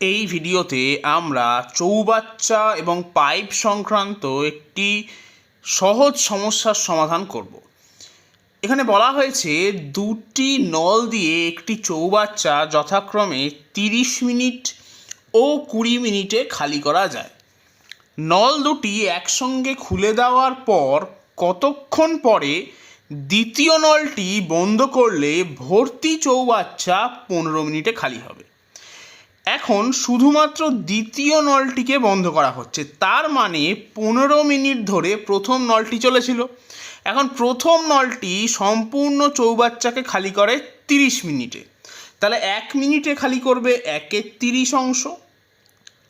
এই ভিডিওতে আমরা চৌবাচ্চা এবং পাইপ সংক্রান্ত একটি সহজ সমস্যার সমাধান করব। এখানে বলা হয়েছে দুটি নল দিয়ে একটি চৌবাচ্চা যথাক্রমে 30 মিনিট ও 20 মিনিটে খালি করা যায়। নল দুটি একসঙ্গে খুলে দেওয়ার পর কতক্ষণ পরে দ্বিতীয় নলটি বন্ধ করলে ভর্তি চৌবাচ্চা 15 মিনিটে খালি হবে। এখন শুধুমাত্র দ্বিতীয় নলটিকে বন্ধ করা হচ্ছে, তার মানে 15 মিনিট ধরে প্রথম নলটি চলেছিল। এখন প্রথম নলটি সম্পূর্ণ চৌবাচ্চাকে খালি করে 30 মিনিটে, তাহলে 1 মিনিটে খালি করবে 1/30 অংশ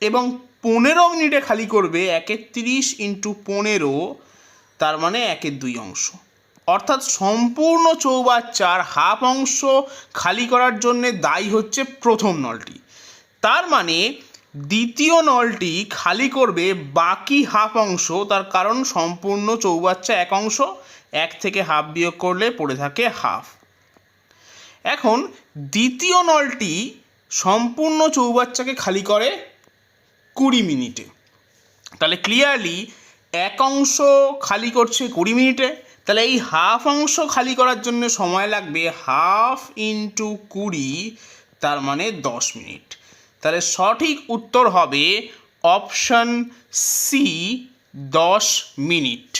এবং 15 মিনিটে খালি করবে 1/30 × 15, তার মানে 1/2 অংশ। অর্থাৎ সম্পূর্ণ চৌবাচ্চার হাফ অংশ খালি করার জন্যে দায়ী হচ্ছে প্রথম নলটি। তার মানে দ্বিতীয় নলটি খালি করবে বাকি হাফ অংশ, তার কারণ সম্পূর্ণ চৌবাচ্চা 1 অংশ, 1 থেকে হাফ বিয়োগ করলে পড়ে থাকে হাফ। এখন দ্বিতীয় নলটি সম্পূর্ণ চৌবাচ্চাকে খালি করে 20 মিনিটে, তাহলে ক্লিয়ারলি 1 অংশ খালি করছে 20 মিনিটে, তাহলে এই হাফ অংশ খালি করার জন্য সময় লাগবে ½ × 20, তার মানে 10 মিনিট। তাহলে সঠিক উত্তর হবে অপশন সি, 10 মিনিট।